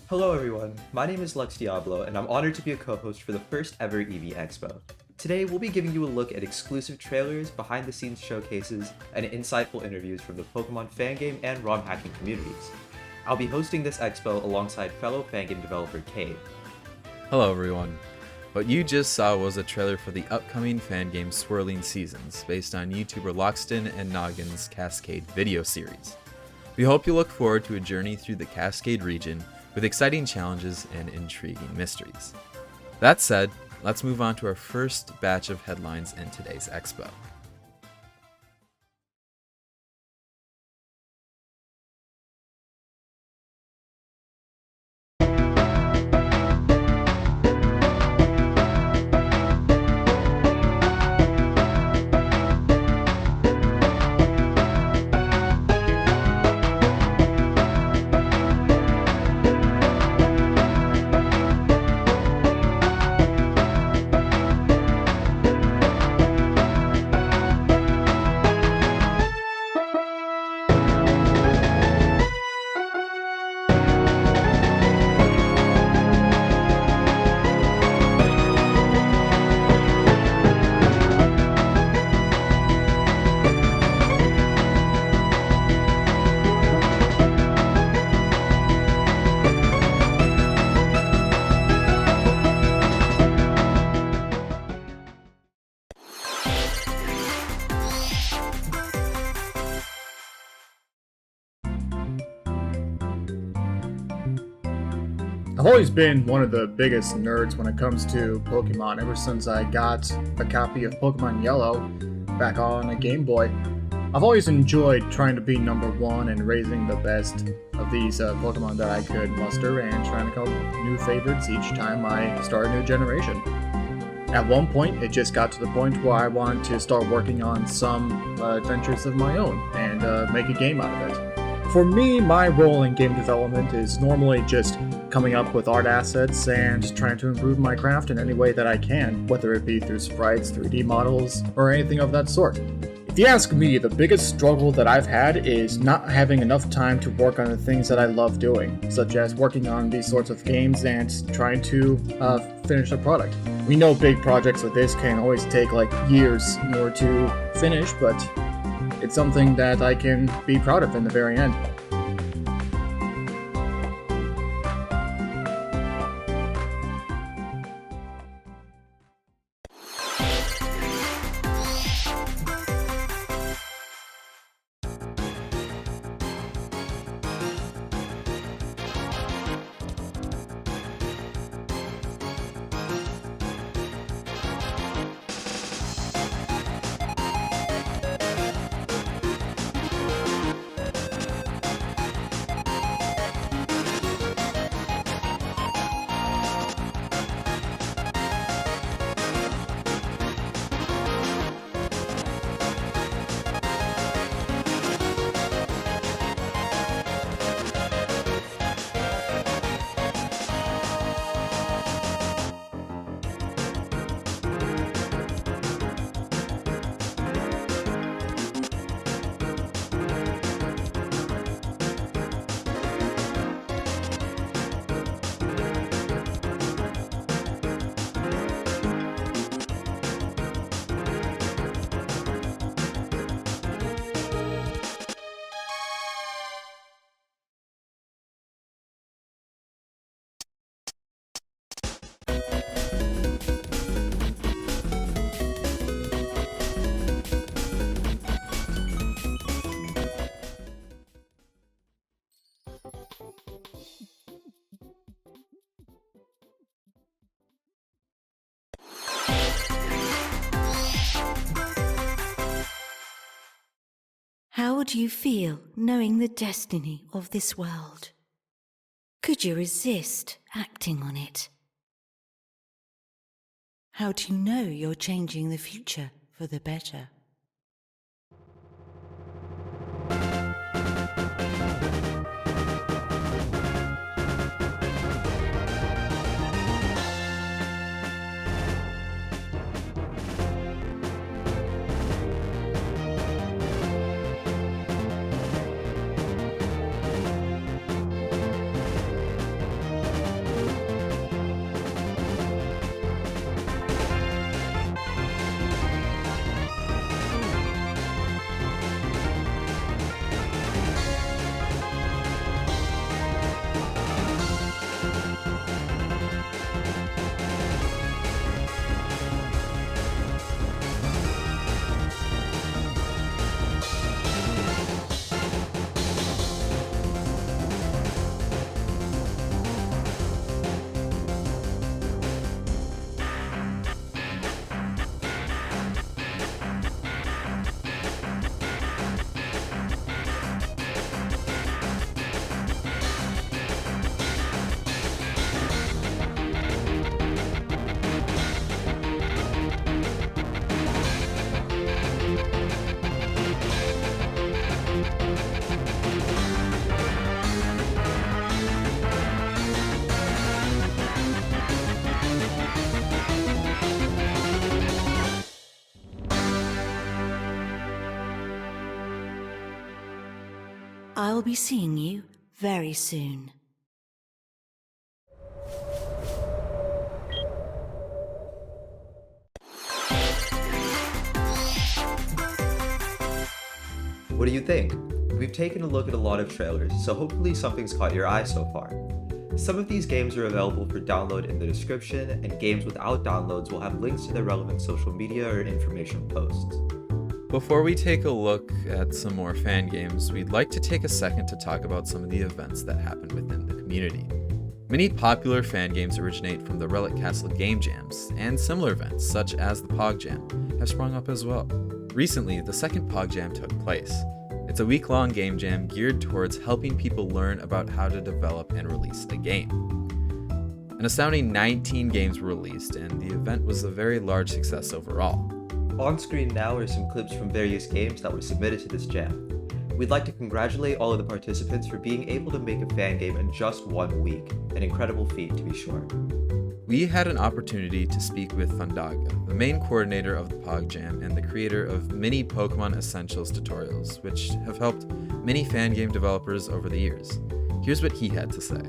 Hello everyone, my name is Lux Diablo and I'm honored to be a co-host for the first ever Eevee Expo. Today we'll be giving you a look at exclusive trailers, behind the scenes showcases, and insightful interviews from the Pokemon fangame and ROM hacking communities. I'll be hosting this expo alongside fellow fangame developer Cade. Hello everyone. What you just saw was a trailer for the upcoming fangame Swirling Seasons, based on YouTuber Loxton and Noggin's Cascade video series. We hope you look forward to a journey through the Cascade region with exciting challenges and intriguing mysteries. That said, let's move on to our first batch of headlines in today's expo. I've always been one of the biggest nerds when it comes to Pokemon ever since I got a copy of Pokemon Yellow back on a Game Boy. I've always enjoyed trying to be number one and raising the best of these Pokemon that I could muster and trying to come up with new favorites each time I start a new generation. At one point, it just got to the point where I wanted to start working on some adventures of my own and make a game out of it. For me, my role in game development is normally just coming up with art assets and trying to improve my craft in any way that I can, whether it be through sprites, 3D models, or anything of that sort. If you ask me, the biggest struggle that I've had is not having enough time to work on the things that I love doing, such as working on these sorts of games and trying to finish a product. We know big projects like this can always take like years in order to finish, but it's something that I can be proud of in the very end. How would you feel knowing the destiny of this world? Could you resist acting on it? How do you know you're changing the future for the better? I will be seeing you very soon. What do you think? We've taken a look at a lot of trailers, so hopefully something's caught your eye so far. Some of these games are available for download in the description, and games without downloads will have links to their relevant social media or information posts. Before we take a look at some more fan games, we'd like to take a second to talk about some of the events that happen within the community. Many popular fan games originate from the Relic Castle game jams, and similar events, such as the Pog Jam, have sprung up as well. Recently, the second Pog Jam took place. It's a week-long game jam geared towards helping people learn about how to develop and release a game. An astounding 19 games were released, and the event was a very large success overall. On screen now are some clips from various games that were submitted to this jam. We'd like to congratulate all of the participants for being able to make a fan game in just 1 week, an incredible feat to be sure. We had an opportunity to speak with Thundaga, the main coordinator of the Pog Jam and the creator of many Pokemon Essentials tutorials, which have helped many fan game developers over the years. Here's what he had to say.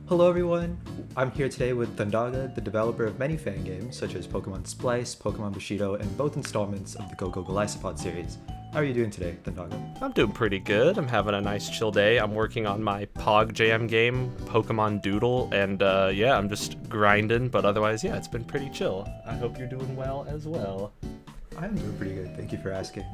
Hello everyone, I'm here today with Thundaga, the developer of many fan games such as Pokemon Splice, Pokemon Bushido, and both installments of the Go Golisopod series. How are you doing today, Thundaga? I'm doing pretty good. I'm having a nice chill day. I'm working on my Pog Jam game, Pokemon Doodle, and I'm just grinding, but otherwise, it's been pretty chill. I hope you're doing well as well. I'm doing pretty good, thank you for asking.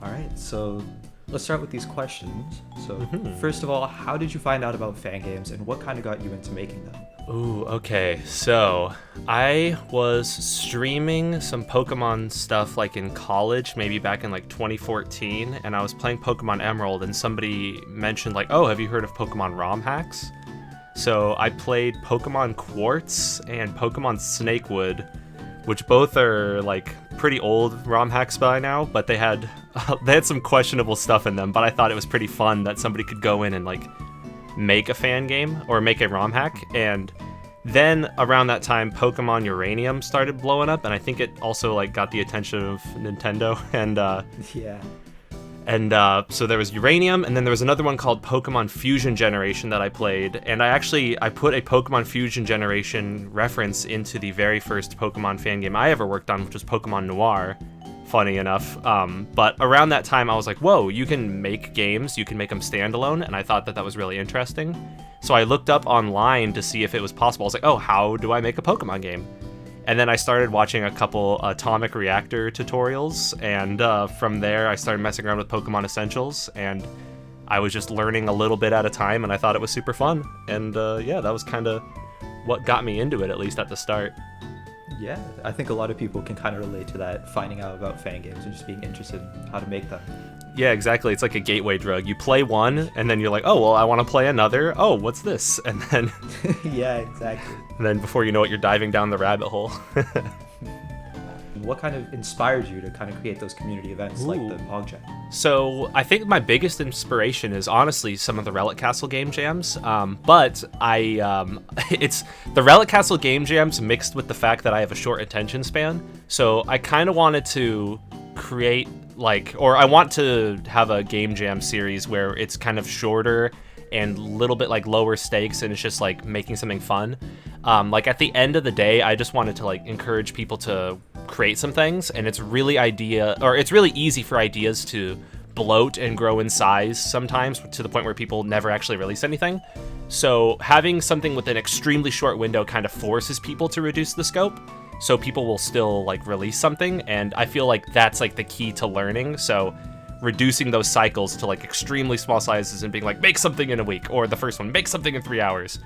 Alright, so let's start with these questions. So, First of all, how did you find out about fan games and what kind of got you into making them? Ooh, okay. So, I was streaming some Pokemon stuff like in college, maybe back in like 2014, and I was playing Pokemon Emerald, and somebody mentioned like, oh, have you heard of Pokemon ROM hacks? So I played Pokemon Quartz and Pokemon Snakewood, which both are like pretty old ROM hacks by now, but they had some questionable stuff in them, but I thought it was pretty fun that somebody could go in and like make a fan game or make a ROM hack. And then around that time, Pokemon Uranium started blowing up, and I think it also like got the attention of Nintendo. So there was Uranium, and then there was another one called Pokemon Fusion Generation that I played, and I put a Pokemon Fusion Generation reference into the very first Pokemon fan game I ever worked on, which was Pokemon Noir, funny enough. But around that time, I was like, whoa, you can make games, you can make them standalone, and I thought that was really interesting. So I looked up online to see if it was possible. I was like, oh, how do I make a Pokemon game? And then I started watching a couple Atomic Reactor tutorials, and from there I started messing around with Pokemon Essentials, and I was just learning a little bit at a time, and I thought it was super fun. And that was kind of what got me into it, at least at the start. Yeah, I think a lot of people can kind of relate to that, finding out about fan games and just being interested in how to make them. Yeah, exactly. It's like a gateway drug. You play one, and then you're like, oh, well, I want to play another. Oh, what's this? And then... Yeah, exactly. And then before you know it, you're diving down the rabbit hole. What kind of inspired you to kind of create those community events like the Pog Jam? So I think my biggest inspiration is honestly some of the Relic Castle game jams, but it's the Relic Castle game jams mixed with the fact that I have a short attention span. So I kind of wanted to create I want to have a game jam series where it's kind of shorter and a little bit like lower stakes, and it's just like making something fun. At the end of the day, I just wanted to like encourage people to create some things, and it's really easy for ideas to bloat and grow in size sometimes to the point where people never actually release anything. So having something with an extremely short window kind of forces people to reduce the scope, so people will still like release something, and I feel like that's like the key to learning. So reducing those cycles to like extremely small sizes and being like, make something in a week, or the first one, make something in 3 hours.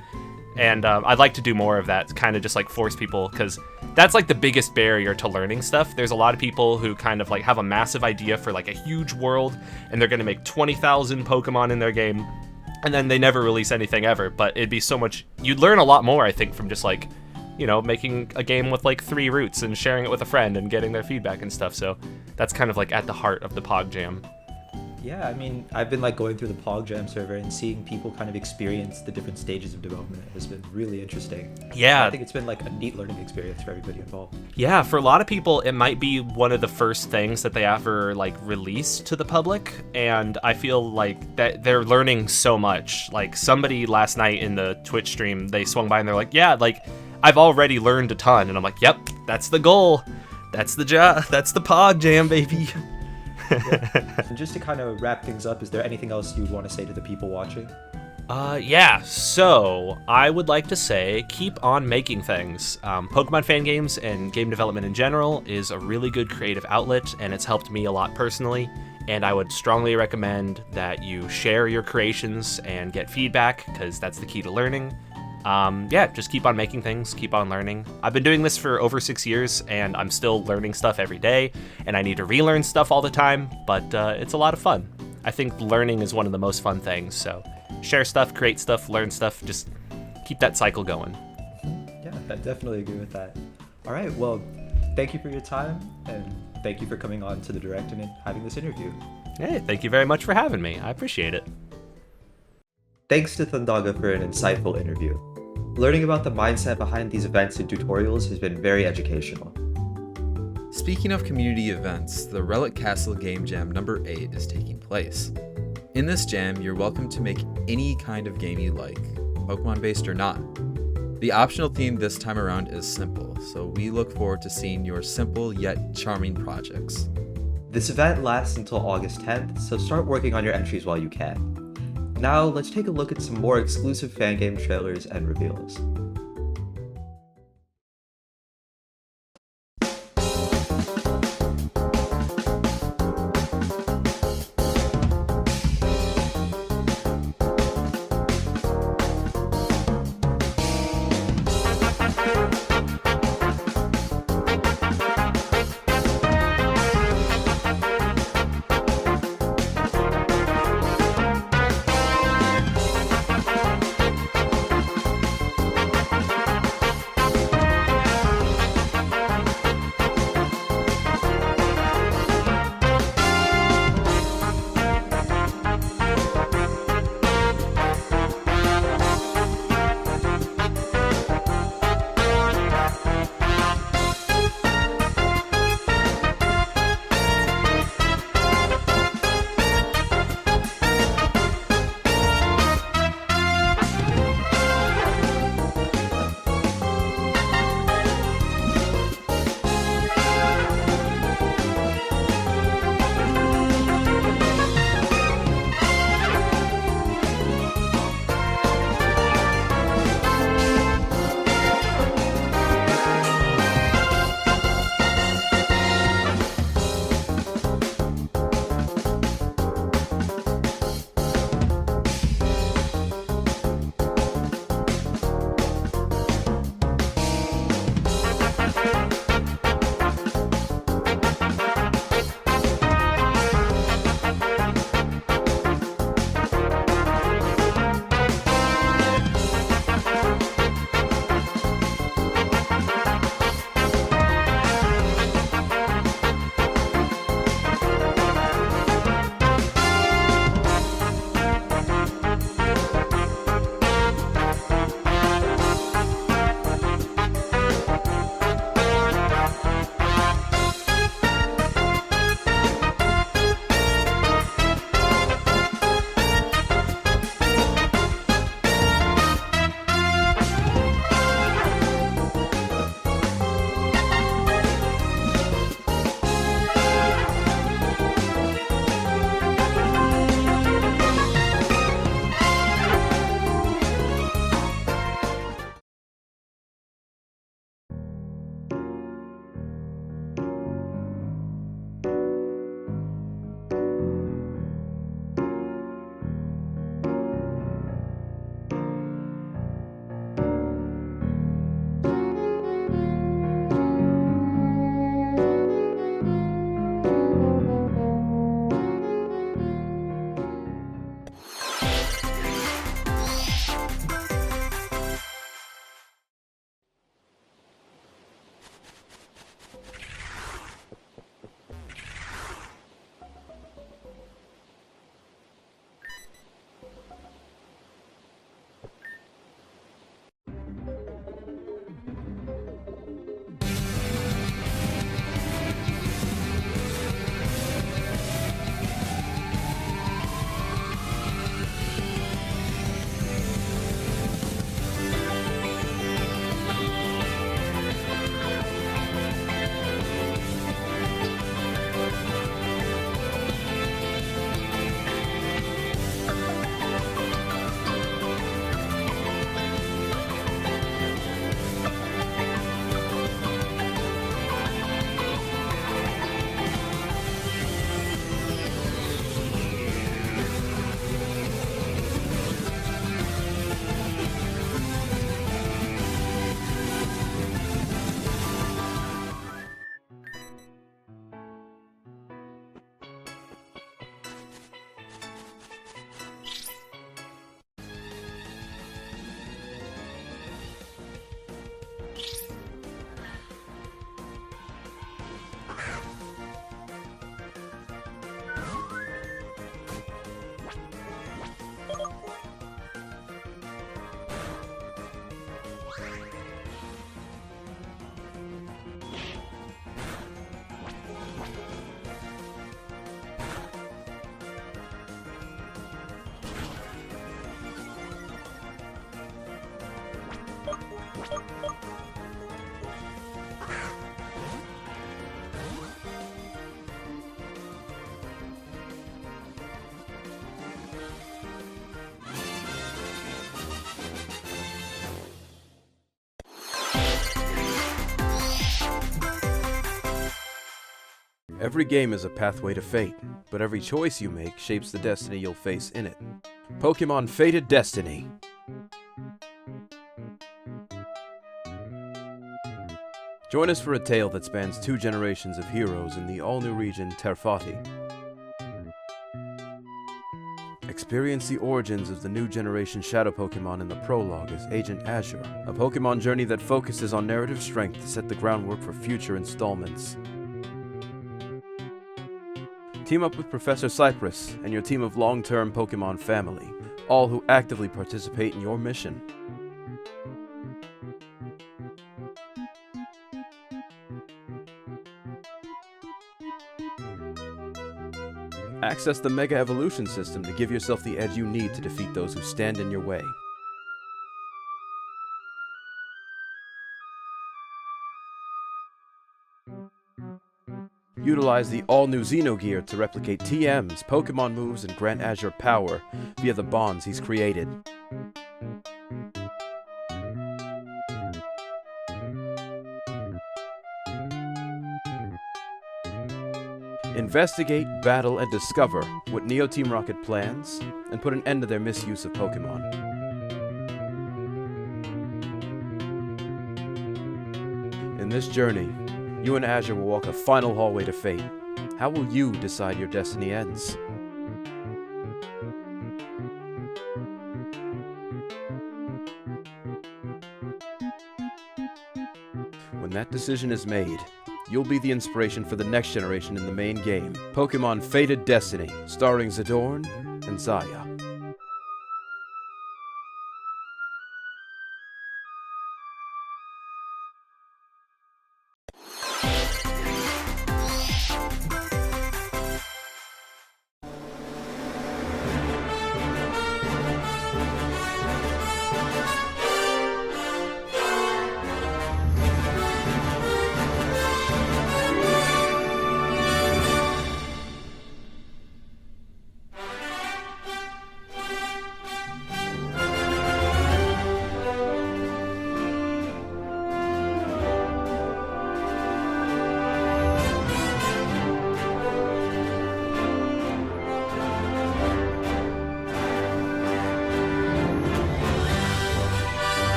And I'd like to do more of that, kind of just like force people, because that's like the biggest barrier to learning stuff. There's a lot of people who kind of like have a massive idea for like a huge world, and they're going to make 20,000 Pokemon in their game, and then they never release anything ever. But it'd be so much, you'd learn a lot more, I think, from just like, making a game with like 3 routes and sharing it with a friend and getting their feedback and stuff. So that's kind of like at the heart of the Pog Jam. Yeah, I mean, I've been like going through the PogJam server and seeing people kind of experience the different stages of development has been really interesting. Yeah. I think it's been like a neat learning experience for everybody involved. Yeah, for a lot of people, it might be one of the first things that they ever like release to the public, and I feel like that they're learning so much. Like somebody last night in the Twitch stream, they swung by and they're like, "Yeah, like I've already learned a ton," and I'm like, "Yep, that's the goal, that's the job, that's the PogJam, baby." And just to kind of wrap things up, is there anything else you would want to say to the people watching? Yeah, so I would like to say keep on making things. Pokemon fan games and game development in general is a really good creative outlet, and it's helped me a lot personally, and I would strongly recommend that you share your creations and get feedback, because that's the key to learning. Yeah, just keep on making things, keep on learning. I've been doing this for over 6 years, and I'm still learning stuff every day, and I need to relearn stuff all the time, but it's a lot of fun. I think learning is one of the most fun things, so share stuff, create stuff, learn stuff, just keep that cycle going. Yeah, I definitely agree with that. All right, well, thank you for your time, and thank you for coming on to the Direct and having this interview. Hey, thank you very much for having me. I appreciate it. Thanks to Thundaga for an insightful interview. Learning about the mindset behind these events and tutorials has been very educational. Speaking of community events, the Relic Castle Game Jam number 8 is taking place. In this jam, you're welcome to make any kind of game you like, Pokemon-based or not. The optional theme this time around is simple, so we look forward to seeing your simple yet charming projects. This event lasts until August 10th, so start working on your entries while you can. Now, let's take a look at some more exclusive fan game trailers and reveals. Every game is a pathway to fate, but every choice you make shapes the destiny you'll face in it. Pokemon Fated Destiny. Join us for a tale that spans 2 generations of heroes in the all-new region Terfati. Experience the origins of the new generation Shadow Pokemon in the prologue as Agent Azure, a Pokemon journey that focuses on narrative strength to set the groundwork for future installments. Team up with Professor Cypress and your team of long-term Pokemon family, all who actively participate in your mission. Access the Mega Evolution system to give yourself the edge you need to defeat those who stand in your way. Utilize the all-new Xenogear to replicate TM's Pokemon moves and grant Azure power via the bonds he's created. Investigate, battle, and discover what Neo Team Rocket plans, and put an end to their misuse of Pokemon. In this journey, you and Azure will walk a final hallway to fate. How will you decide your destiny ends? When that decision is made, you'll be the inspiration for the next generation in the main game, Pokemon Fated Destiny, starring Zadorn and Zaya.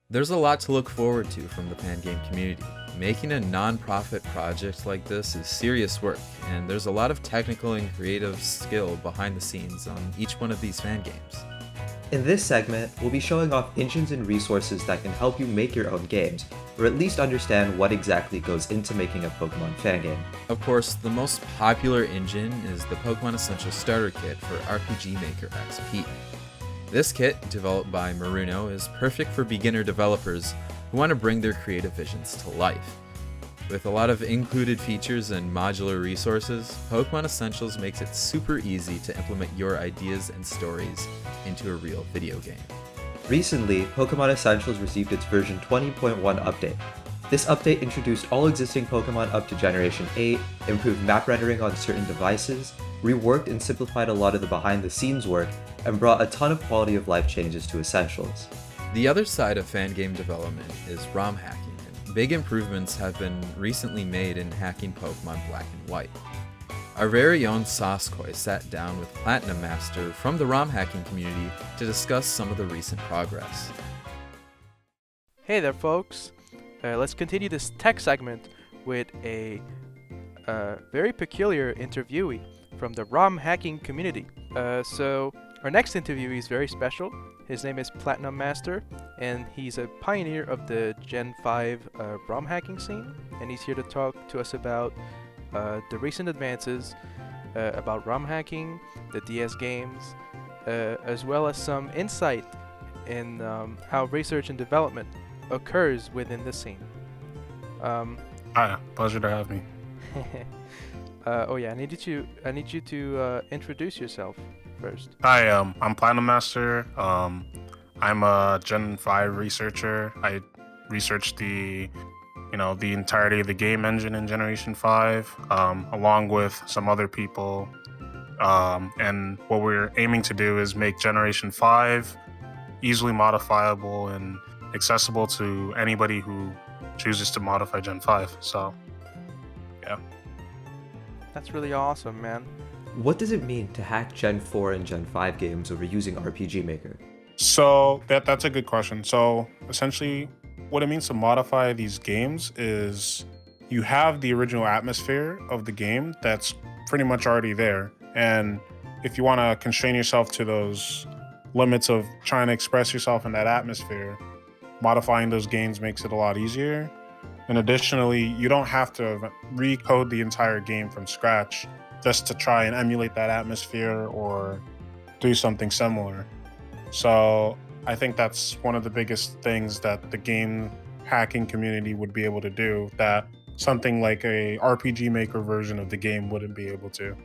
There's a lot to look forward to from the Fangame community. Making a non-profit project like this is serious work, and there's a lot of technical and creative skill behind the scenes on each one of these fan games. In this segment, we'll be showing off engines and resources that can help you make your own games, or at least understand what exactly goes into making a Pokemon fan game. Of course, the most popular engine is the Pokemon Essential Starter Kit for RPG Maker XP. This kit, developed by Maruno, is perfect for beginner developers who want to bring their creative visions to life. With a lot of included features and modular resources, Pokemon Essentials makes it super easy to implement your ideas and stories into a real video game. Recently, Pokemon Essentials received its version 20.1 update. This update introduced all existing Pokemon up to Generation 8, improved map rendering on certain devices, reworked and simplified a lot of the behind-the-scenes work, and brought a ton of quality of life changes to Essentials. The other side of fangame development is ROM hacking, and big improvements have been recently made in hacking Pokemon Black and White. Our very own Sasquatch sat down with PlatMaster from the ROM hacking community to discuss some of the recent progress. Hey there folks, let's continue this tech segment with a a very peculiar interviewee from the ROM hacking community. So our next interviewee is very special. His name is PlatMaster, and he's a pioneer of the Gen 5 ROM hacking scene, and he's here to talk to us about the recent advances about ROM hacking, the DS games, as well as some insight in how research and development occurs within the scene. Hi, pleasure to have me. Oh yeah, I need you to introduce yourself first. Hi, I'm PlatMaster. I'm a Gen 5 researcher. I researched the entirety of the game engine in Generation 5, along with some other people. And what we're aiming to do is make Generation 5 easily modifiable and accessible to anybody who chooses to modify Gen 5. So, yeah. That's really awesome, man. What does it mean to hack Gen 4 and Gen 5 games over using RPG Maker? So that's a good question. So essentially, what it means to modify these games is you have the original atmosphere of the game that's pretty much already there. And if you want to constrain yourself to those limits of trying to express yourself in that atmosphere, modifying those games makes it a lot easier. And additionally, you don't have to recode the entire game from scratch just to try and emulate that atmosphere or do something similar. So I think that's one of the biggest things that the game hacking community would be able to do that something like a RPG Maker version of the game wouldn't be able to.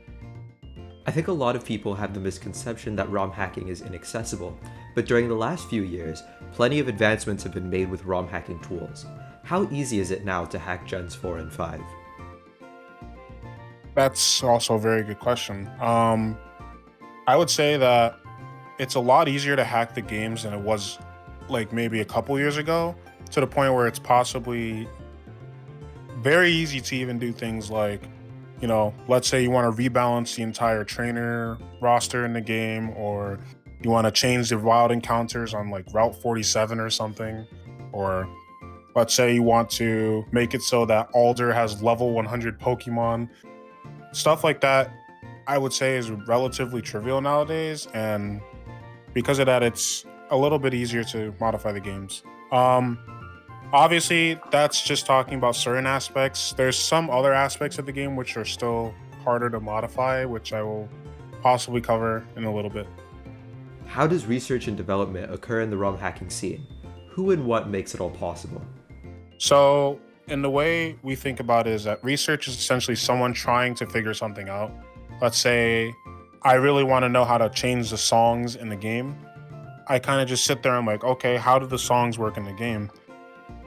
I think a lot of people have the misconception that ROM hacking is inaccessible, but during the last few years, plenty of advancements have been made with ROM hacking tools. How easy is it now to hack Gens 4 and 5? That's also a very good question. I would say that it's a lot easier to hack the games than it was like maybe a couple years ago, to the point where it's possibly very easy to even do things like, let's say you want to rebalance the entire trainer roster in the game, or you want to change the wild encounters on like Route 47 or something, or let's say you want to make it so that Alder has level 100 Pokemon. Stuff like that, I would say, is relatively trivial nowadays, and because of that, it's a little bit easier to modify the games. Obviously, that's just talking about certain aspects. There's some other aspects of the game which are still harder to modify, which I will possibly cover in a little bit. How does research and development occur in the ROM hacking scene? Who and what makes it all possible? So, in the way we think about it is that research is essentially someone trying to figure something out. Let's say I really want to know how to change the songs in the game. I kind of just sit there and I'm like, okay, how do the songs work in the game?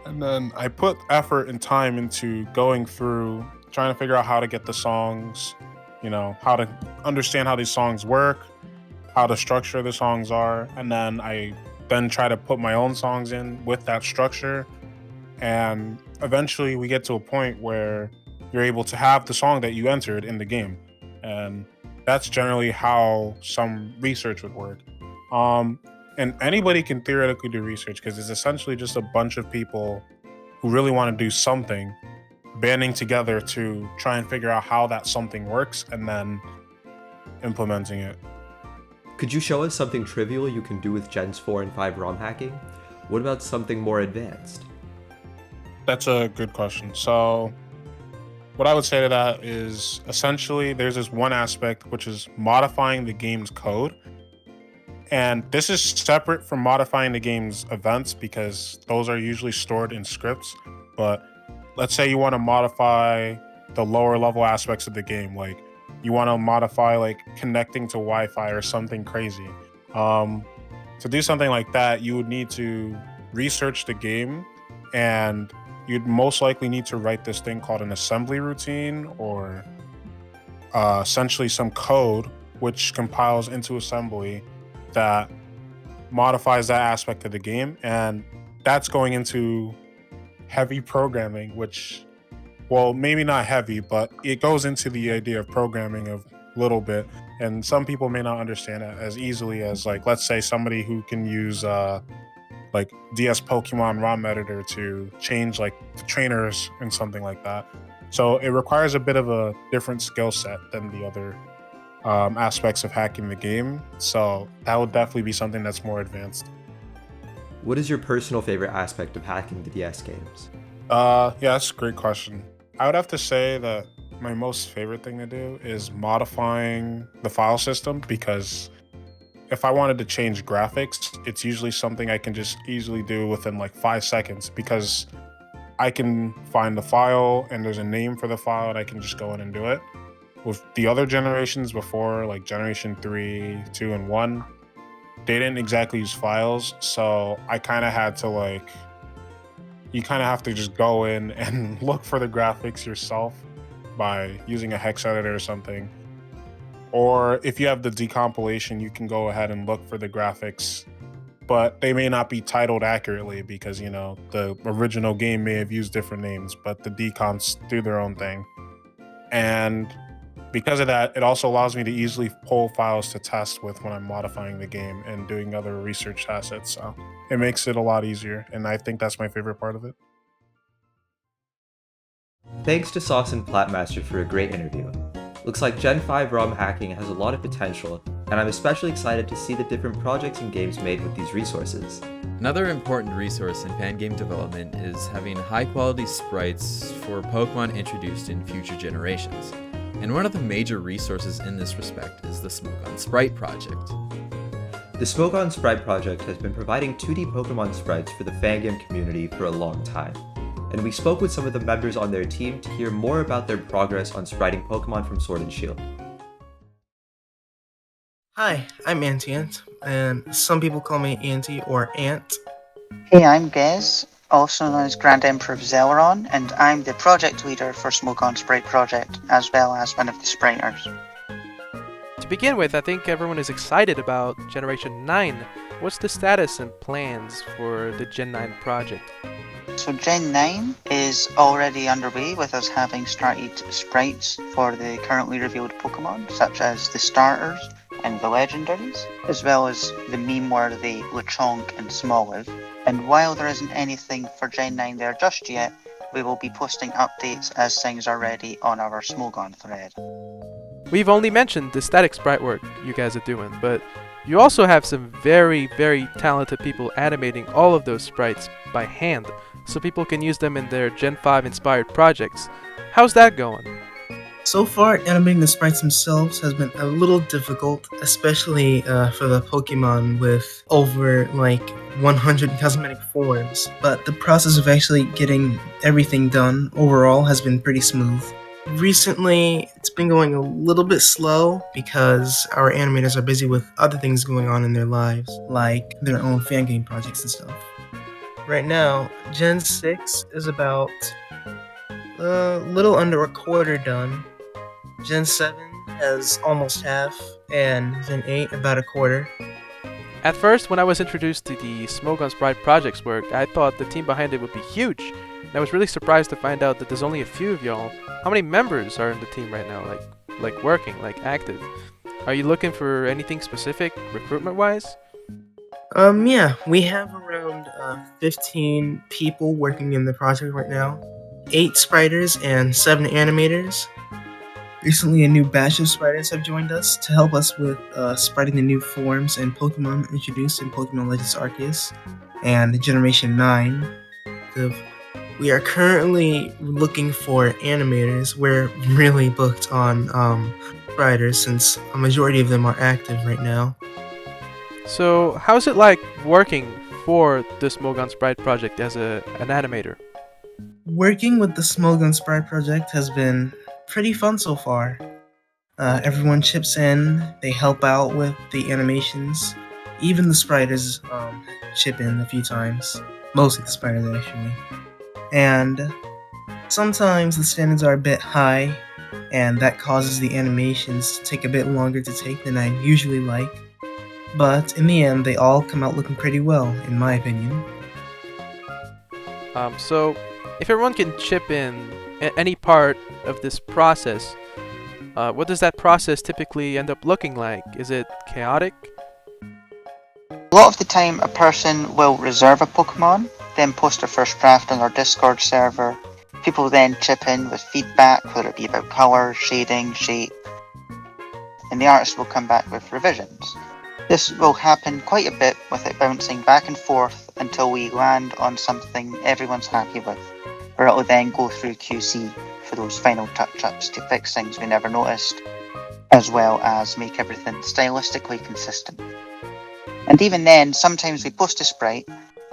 And then I put effort and time into going through, trying to figure out how to get the songs, how to understand how these songs work, how the structure of the songs are. And then I try to put my own songs in with that structure. And eventually we get to a point where you're able to have the song that you entered in the game. And that's generally how some research would work. And anybody can theoretically do research because it's essentially just a bunch of people who really want to do something, banding together to try and figure out how that something works and then implementing it. Could you show us something trivial you can do with Gens 4 and 5 ROM hacking? What about something more advanced? That's a good question. So what I would say to that is essentially there's this one aspect which is modifying the game's code. And this is separate from modifying the game's events because those are usually stored in scripts. But let's say you want to modify the lower level aspects of the game, like you want to modify like connecting to Wi-Fi or something crazy. To do something like that, you would need to research the game, and you'd most likely need to write this thing called an assembly routine, or essentially some code which compiles into assembly that modifies that aspect of the game. And that's going into heavy programming, which, well, maybe not heavy, but it goes into the idea of programming a little bit. And some people may not understand it as easily as, like, let's say somebody who can use like DS Pokemon ROM editor to change like the trainers and something like that. So it requires a bit of a different skill set than the other aspects of hacking the game. So that would definitely be something that's more advanced. What is your personal favorite aspect of hacking the DS games? Yeah, that's a great question. I would have to say that my most favorite thing to do is modifying the file system, because if I wanted to change graphics, it's usually something I can just easily do within like 5 seconds, because I can find the file and there's a name for the file and I can just go in and do it. With the other generations before, like Generation 3, 2, and 1, they didn't exactly use files, so I kind of had to you kind of have to just go in and look for the graphics yourself by using a hex editor or something. Or if you have the decompilation, you can go ahead and look for the graphics, but they may not be titled accurately because, the original game may have used different names, but the decomps do their own thing. And because of that, it also allows me to easily pull files to test with when I'm modifying the game and doing other research assets. So it makes it a lot easier, and I think that's my favorite part of it. Thanks to Sauce and PlatMaster for a great interview. Looks like Gen 5 ROM hacking has a lot of potential, and I'm especially excited to see the different projects and games made with these resources. Another important resource in fangame development is having high-quality sprites for Pokemon introduced in future generations. And one of the major resources in this respect is the Smogon Sprite project. The Smogon Sprite project has been providing 2D Pokemon sprites for the fangame community for a long time, and we spoke with some of the members on their team to hear more about their progress on spriting Pokemon from Sword and Shield. Hi, I'm Antiant, and some people call me Auntie or Ant. Hey, I'm Gez, also known as Grand Emperor of Zeleron, and I'm the project leader for Smogon Sprite Project, as well as one of the spriters. To begin with, I think everyone is excited about Generation 9. What's the status and plans for the Gen 9 project? So Gen 9 is already underway, with us having started sprites for the currently revealed Pokemon, such as the starters and the legendaries, as well as the meme-worthy Lechonk and Smoliv. And while there isn't anything for Gen 9 there just yet, we will be posting updates as things are ready on our Smogon thread. We've only mentioned the static sprite work you guys are doing, but you also have some very, very talented people animating all of those sprites by hand, so people can use them in their Gen 5 inspired projects. How's that going? So far, animating the sprites themselves has been a little difficult, especially for the Pokemon with over 100 cosmetic forms, but the process of actually getting everything done overall has been pretty smooth. Recently, it's been going a little bit slow because our animators are busy with other things going on in their lives, like their own fangame projects and stuff. Right now, Gen 6 is about a little under a quarter done. Gen 7 has almost half, and Gen 8 about a quarter. At first, when I was introduced to the Smogon Sprite project's work, I thought the team behind it would be huge. And I was really surprised to find out that there's only a few of y'all. How many members are in the team right now, like working, active? Are you looking for anything specific, recruitment-wise? Yeah, we have around 15 people working in the project right now. 8 spriters and 7 animators. Recently, a new batch of spriters have joined us to help us with spriting the new forms and Pokemon introduced in Pokemon Legends Arceus and Generation 9. We are currently looking for animators. We're really booked on spriters since a majority of them are active right now. So, how's it like working for the Smogon Sprite project as an animator? Working with the Smogon Sprite project has been pretty fun so far. Everyone chips in, they help out with the animations. Even the spriters chip in a few times. Mostly the spriters, actually. And sometimes the standards are a bit high, and that causes the animations to take a bit longer to take than I usually like. But in the end, they all come out looking pretty well, in my opinion. So, if everyone can chip in any part of this process, what does that process typically end up looking like? Is it chaotic? A lot of the time, a person will reserve a Pokemon, then post their first draft on our Discord server, People then chip in with feedback, whether it be about colour, shading, shape, and the artist will come back with revisions. This will happen quite a bit with it bouncing back and forth until we land on something everyone's happy with, where it will then go through QC for those final touch-ups to fix things we never noticed, as well as make everything stylistically consistent. And even then, sometimes we post a sprite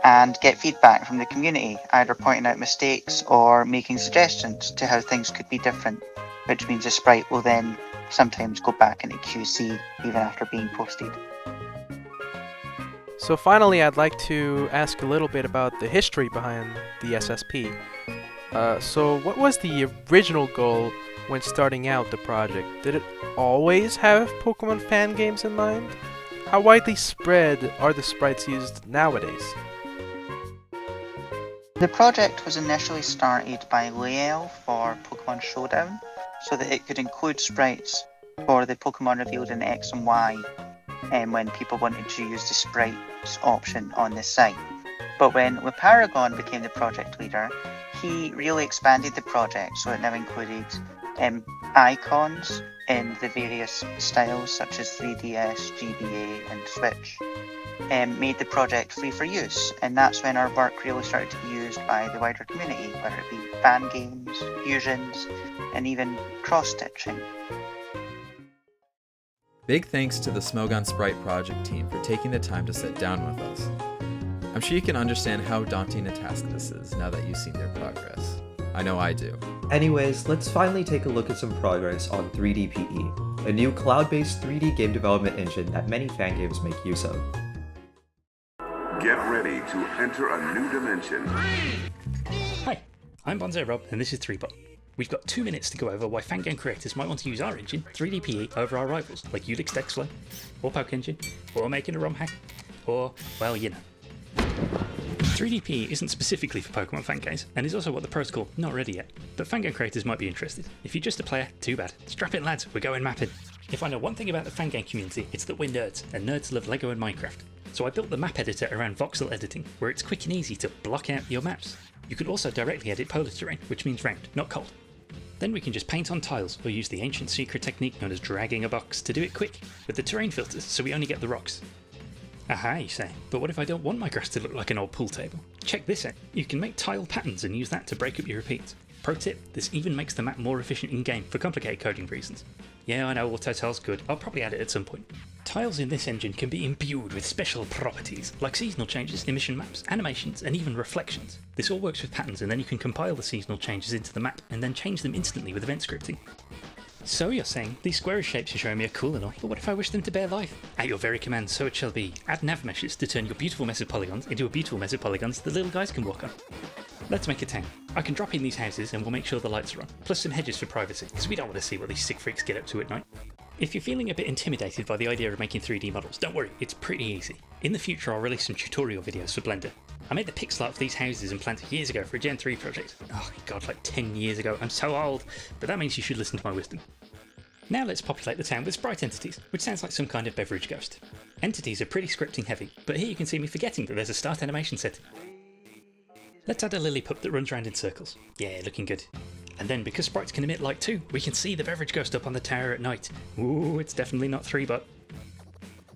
and get feedback from the community, either pointing out mistakes or making suggestions to how things could be different, which means the sprite will then sometimes go back into QC even after being posted. So finally, I'd like to ask a little bit about the history behind the SSP. So what was the original goal when starting out the project? Did it always have Pokemon fan games in mind? How widely spread are the sprites used nowadays? The project was initially started by Lael for Pokemon Showdown, so that it could include sprites for the Pokemon revealed in X and Y, and when people wanted to use the sprites option on the site. But when Paragon became the project leader, he really expanded the project, so it now included icons in the various styles such as 3DS, GBA and Switch, made the project free for use, and that's when our work really started to be used by the wider community, whether it be fan games, fusions, and even cross-stitching. Big thanks to the Smogon Sprite project team for taking the time to sit down with us. I'm sure you can understand how daunting a task this is now that you've seen their progress. I know I do. Anyways, let's finally take a look at some progress on 3DPE, a new cloud-based 3D game development engine that many fan games make use of. Get ready to enter a new dimension. Hi, I'm Bonzo Rob, and this is 3Bot. We've got 2 minutes to go over why fangame creators might want to use our engine, 3DPE, over our rivals, like Ulix Dexflow, or Poke Engine, or making a ROM hack, or, well, you know. 3DPE isn't specifically for Pokemon fangames, and is also what the pros call not ready yet, but fangame creators might be interested. If you're just a player, too bad. Strap in lads, we're going mapping. If I know one thing about the fangame community, it's that we're nerds, and nerds love Lego and Minecraft. So I built the map editor around voxel editing, where it's quick and easy to block out your maps. You can also directly edit polar terrain, which means round, not cold. Then we can just paint on tiles, or use the ancient secret technique known as dragging a box to do it quick, with the terrain filters so we only get the rocks. Aha, you say, but what if I don't want my grass to look like an old pool table? Check this out, you can make tile patterns and use that to break up your repeats. Pro tip, this even makes the map more efficient in-game for complicated coding reasons. Yeah, I know auto tile's good, I'll probably add it at some point. Tiles in this engine can be imbued with special properties, like seasonal changes, emission maps, animations, and even reflections. This all works with patterns, and then you can compile the seasonal changes into the map, and then change them instantly with event scripting. So you're saying, these squarish shapes you're showing me are cool and all, but what if I wish them to bear life? At your very command, so it shall be. Add nav meshes to turn your beautiful mess of polygons into a beautiful mess of polygons the little guys can walk on. Let's make a town. I can drop in these houses and we'll make sure the lights are on, plus some hedges for privacy, because we don't want to see what these sick freaks get up to at night. If you're feeling a bit intimidated by the idea of making 3D models, don't worry, it's pretty easy. In the future I'll release some tutorial videos for Blender. I made the pixel art for these houses and plants years ago for a Gen 3 project. Oh god, like 10 years ago, I'm so old, but that means you should listen to my wisdom. Now let's populate the town with sprite entities, which sounds like some kind of beverage ghost. Entities are pretty scripting heavy, but here you can see me forgetting that there's a start animation setting. Let's add a Lillipup that runs around in circles. Yeah, looking good. And then because sprites can emit light too, we can see the beverage ghost up on the tower at night. Ooh, it's definitely not 3Bot.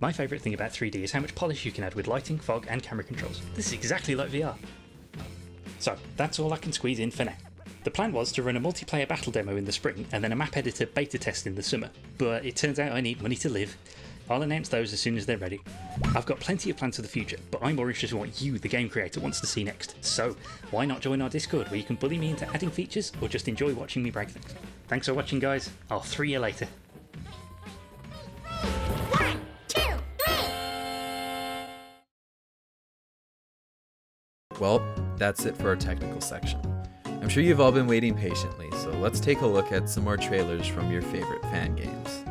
My favourite thing about 3D is how much polish you can add with lighting, fog and camera controls. This is exactly like VR. So, that's all I can squeeze in for now. The plan was to run a multiplayer battle demo in the spring and then a map editor beta test in the summer, but it turns out I need money to live. I'll announce those as soon as they're ready. I've got plenty of plans for the future, but I'm more interested in what you, the game creator, wants to see next. So, why not join our Discord where you can bully me into adding features or just enjoy watching me break things. Thanks for watching guys, I'll 3 you later. 1, 2, 3! Well, that's it for our technical section. I'm sure you've all been waiting patiently, so let's take a look at some more trailers from your favorite fan games.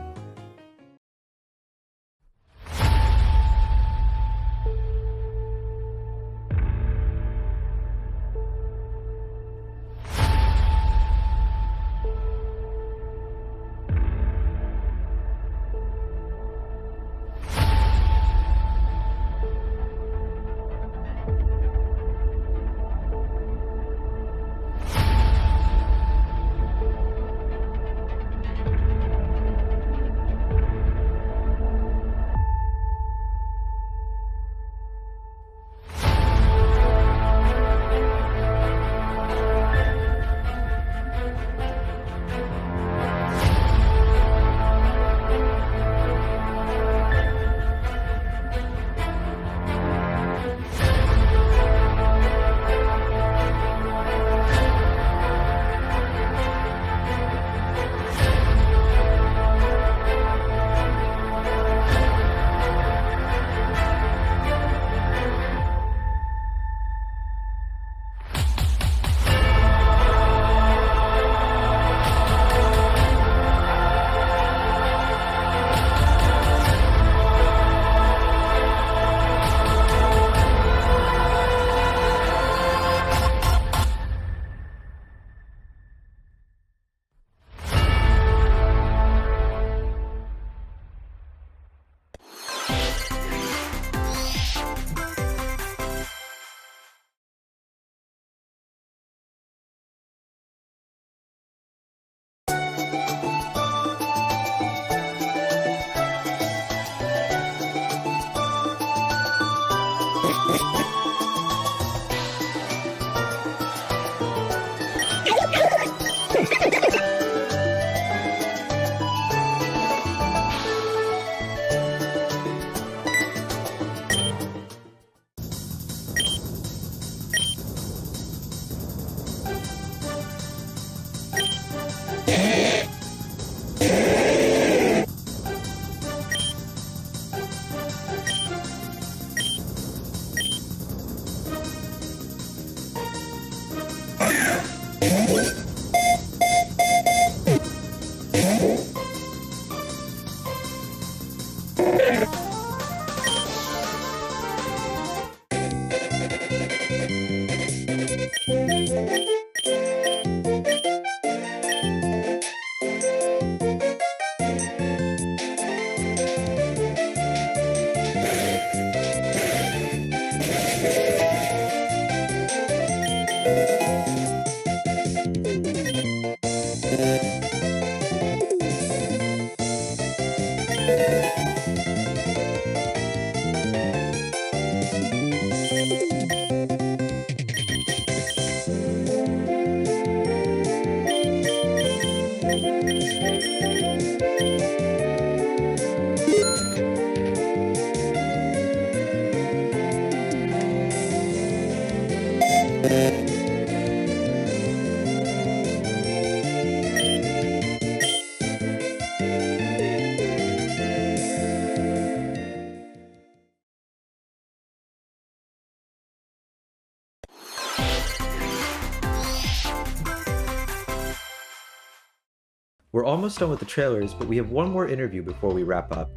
We're almost done with the trailers, but we have one more interview before we wrap up.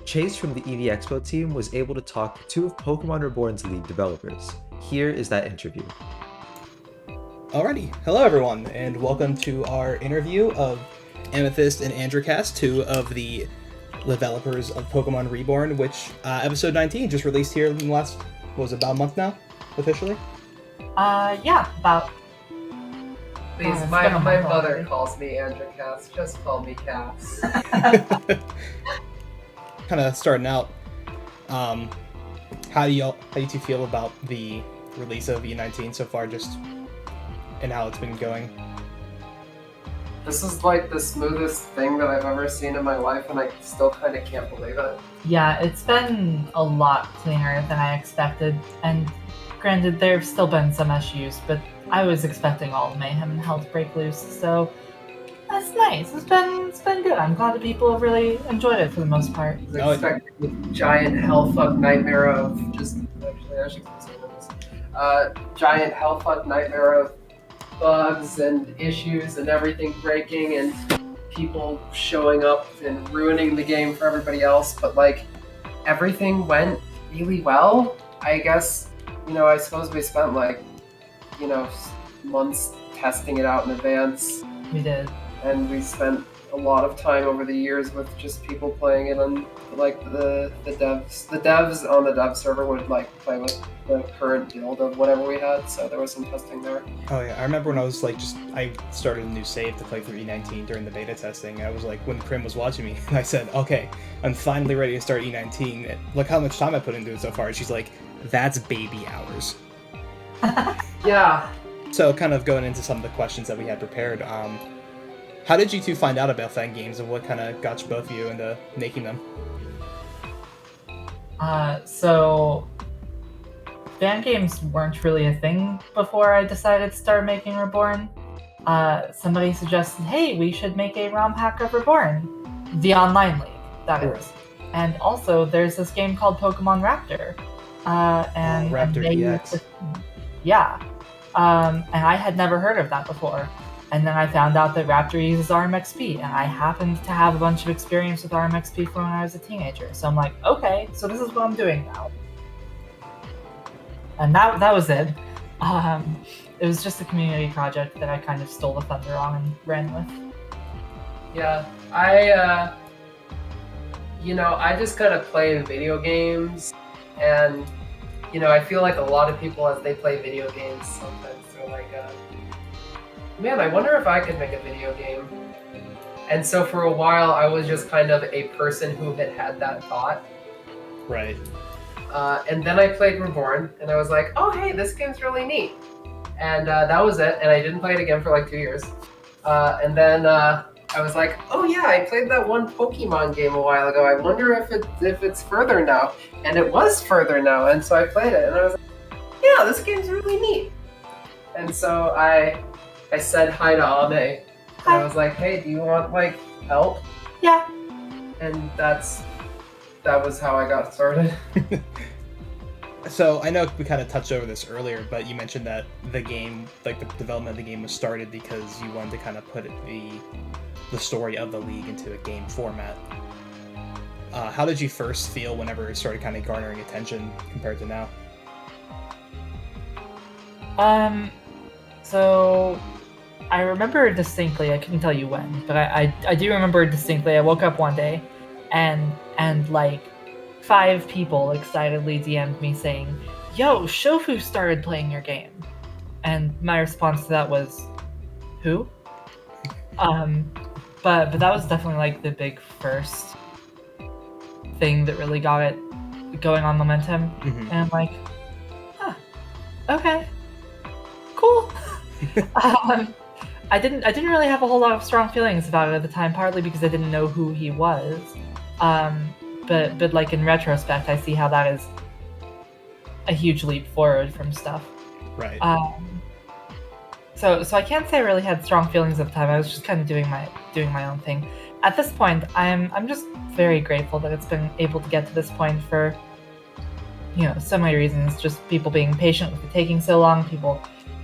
Chase from the Eevee Expo team was able to talk to two of Pokemon Reborn's lead developers. Here is that interview. Alrighty, hello everyone, and welcome to our interview of Amethyst and Andracass, two of the developers of Pokemon Reborn, which episode 19 just released here in the last, what was it, about a month now, officially? Yeah, about. Please, my mother calls me Andracass. Just call me Cass. Kind of starting out, how do you two feel about the release of E19 so far, just and how it's been going? This is like the smoothest thing that I've ever seen in my life, and I still kind of can't believe it. Yeah, it's been a lot cleaner than I expected, and granted, there have still been some issues, but I was expecting all the mayhem and hell to break loose, so that's nice. It's been good. I'm glad that people have really enjoyed it for the most part. I was expecting a giant hellfuck nightmare of just actually I should consider this. Giant hellfuck nightmare of bugs and issues and everything breaking and people showing up and ruining the game for everybody else, but like everything went really well. I guess, I suppose we spent like, months testing it out in advance. We did. And we spent a lot of time over the years with just people playing it on like the devs. The devs on the dev server would like play with the current build of whatever we had, so there was some testing there. Oh yeah, I remember when I was like I started a new save to play through E19 during the beta testing. I was like, when Krim was watching me, and I said, okay, I'm finally ready to start E19. Look how much time I put into it so far. And she's like, that's baby hours. Yeah. So kind of going into some of the questions that we had prepared, how did you two find out about Fangames and what kind of got you both of you into making them? So Fangames weren't really a thing before I decided to start making Reborn. Somebody suggested, hey, we should make a ROM hack of Reborn. The online league, that is. And also, there's this game called Pokemon Raptor. And Raptor EX. Yeah. And I had never heard of that before. And then I found out that Raptor uses RMXP, and I happened to have a bunch of experience with RMXP from when I was a teenager. So I'm like, okay, so this is what I'm doing now. And that was it. It was just a community project that I kind of stole the thunder on and ran with. Yeah, I just kind of play video games, and, I feel like a lot of people, as they play video games, sometimes they're like, man, I wonder if I could make a video game. And so for a while, I was just kind of a person who had that thought. Right. And then I played Reborn, and I was like, oh hey, this game's really neat. And that was it, and I didn't play it again for like 2 years. And then I was like, oh yeah, I played that one Pokemon game a while ago. I wonder if it's further now. And it was further now, and so I played it, and I was like, yeah, this game's really neat. And so I said hi to Ame, and I was like, hey, do you want like help? Yeah. And that was how I got started. So I know we kind of touched over this earlier, but you mentioned that the game, like the development of the game was started because you wanted to kind of put the story of the league into a game format. How did you first feel whenever it started kind of garnering attention compared to now? So I remember distinctly, I couldn't tell you when, but I do remember distinctly, I woke up one day and like 5 people excitedly DM'd me saying, yo, Shofu started playing your game. And my response to that was, who? But that was definitely like the big first thing that really got it going on momentum. Mm-hmm. And I'm like, huh, okay, cool. I didn't really have a whole lot of strong feelings about it at the time, partly because I didn't know who he was. But like in retrospect, I see how that is a huge leap forward from stuff. Right. So I can't say I really had strong feelings at the time. I was just kind of doing my own thing. At this point, I'm just very grateful that it's been able to get to this point for, you know, so many reasons. Just people being patient with it taking so long, people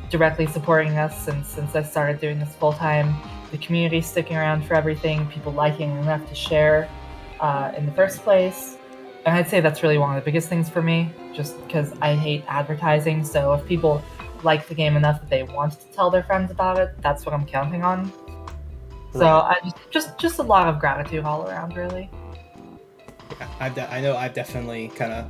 directly supporting us since I started doing this full time, the community sticking around for everything, people liking enough to share in the first place. And I'd say that's really one of the biggest things for me, just because I hate advertising. So if people like the game enough that they want to tell their friends about it, that's what I'm counting on. So I just a lot of gratitude all around, really. Yeah, I know I've definitely kind of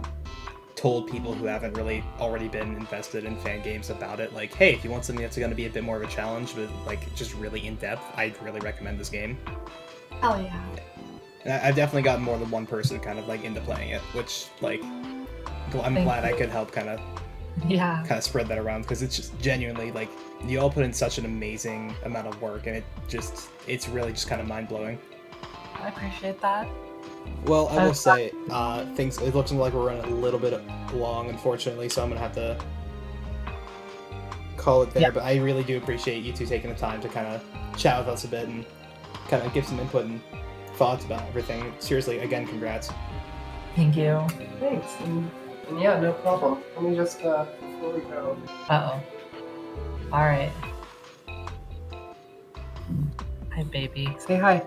told people who haven't really already been invested in fan games about it, like, hey, if you want something that's going to be a bit more of a challenge, but like just really in depth, I'd really recommend this game. Hell yeah. And I've definitely gotten more than one person kind of like into playing it, which like I'm glad I could help kind of spread that around, because it's just genuinely like you all put in such an amazing amount of work, and it's really just kind of mind-blowing. I appreciate that. Well, I will say, it looks like we're running a little bit long, unfortunately, so I'm gonna have to call it there. Yeah. But I really do appreciate you two taking the time to kind of chat with us a bit and kind of give some input and thoughts about everything. Seriously, again, congrats. Thank you. Thanks. And yeah, no problem. Let me just before we go. Uh-oh. All right. Hi, baby. Say hi.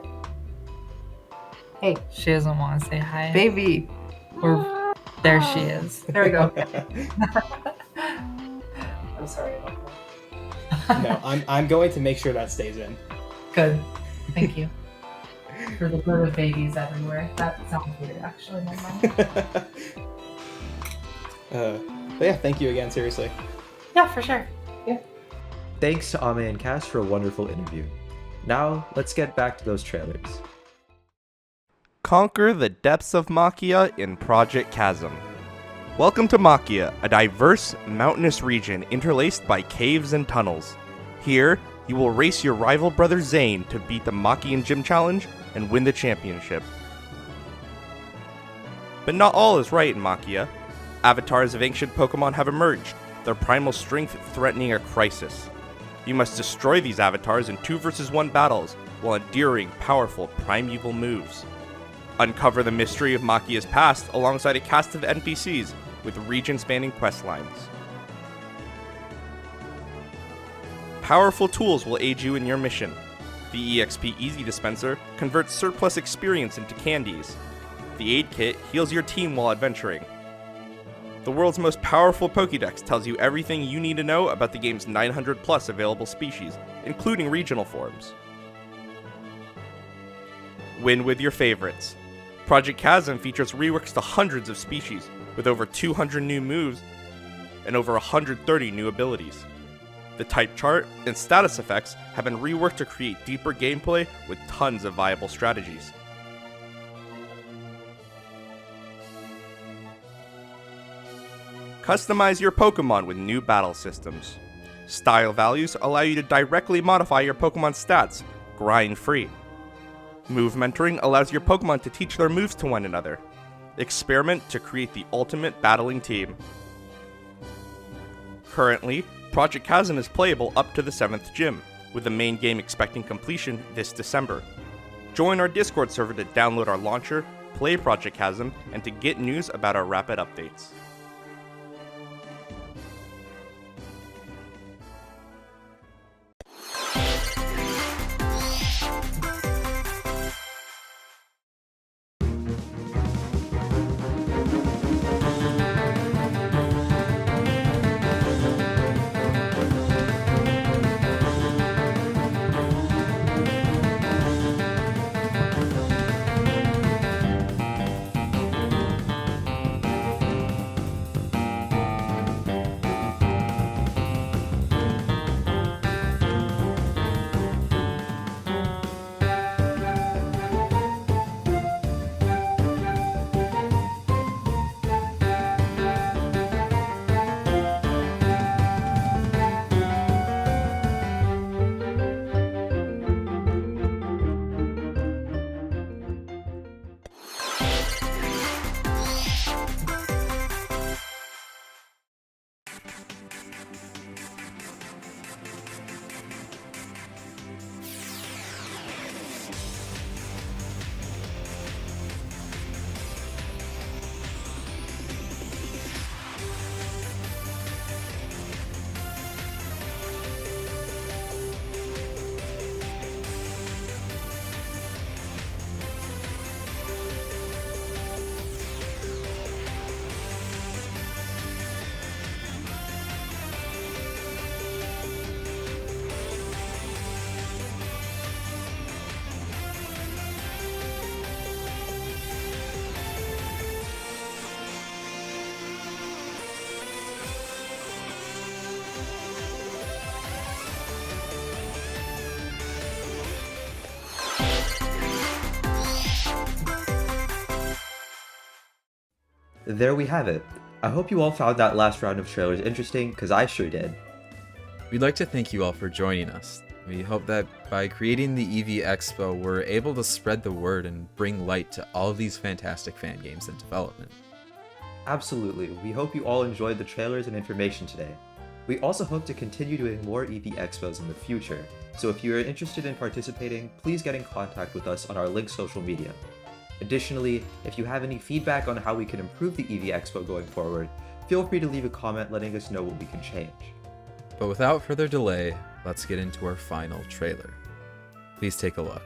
Hey. She doesn't want to say hi. Baby. Or there she is. There we go. I'm sorry about that. No, I'm going to make sure that stays in. Good. Thank you. For the good of babies everywhere. That sounds weird, actually. Never mind. But yeah, thank you again, seriously. Yeah, for sure. Yeah. Thanks to Ame and Cass for a wonderful interview. Now, let's get back to those trailers. Conquer the depths of Machia in Project Chasm. Welcome to Machia, a diverse, mountainous region interlaced by caves and tunnels. Here, you will race your rival brother Zane to beat the Machian Gym Challenge and win the championship. But not all is right in Machia. Avatars of ancient Pokemon have emerged, their primal strength threatening a crisis. You must destroy these avatars in 2 vs 1 battles while enduring powerful primeval moves. Uncover the mystery of Machia's past alongside a cast of NPCs with region-spanning questlines. Powerful tools will aid you in your mission. The EXP Easy Dispenser converts surplus experience into candies. The Aid Kit heals your team while adventuring. The world's most powerful Pokédex tells you everything you need to know about the game's 900 plus available species, including regional forms. Win with your favorites. Project Chasm features reworks to hundreds of species, with over 200 new moves and over 130 new abilities. The type chart and status effects have been reworked to create deeper gameplay with tons of viable strategies. Customize your Pokemon with new battle systems. Style values allow you to directly modify your Pokemon stats, grind-free. Move mentoring allows your Pokemon to teach their moves to one another. Experiment to create the ultimate battling team. Currently, Project Chasm is playable up to the 7th gym, with the main game expecting completion this December. Join our Discord server to download our launcher, play Project Chasm, and to get news about our rapid updates. There we have it. I hope you all found that last round of trailers interesting, because I sure did. We'd like to thank you all for joining us. We hope that by creating the Eevee Expo, we're able to spread the word and bring light to all of these fantastic fan games in development. Absolutely. We hope you all enjoyed the trailers and information today. We also hope to continue doing more Eevee Expos in the future, so if you are interested in participating, please get in contact with us on our linked social media. Additionally, if you have any feedback on how we can improve the Eevee Expo going forward, feel free to leave a comment letting us know what we can change. But without further delay, let's get into our final trailer. Please take a look.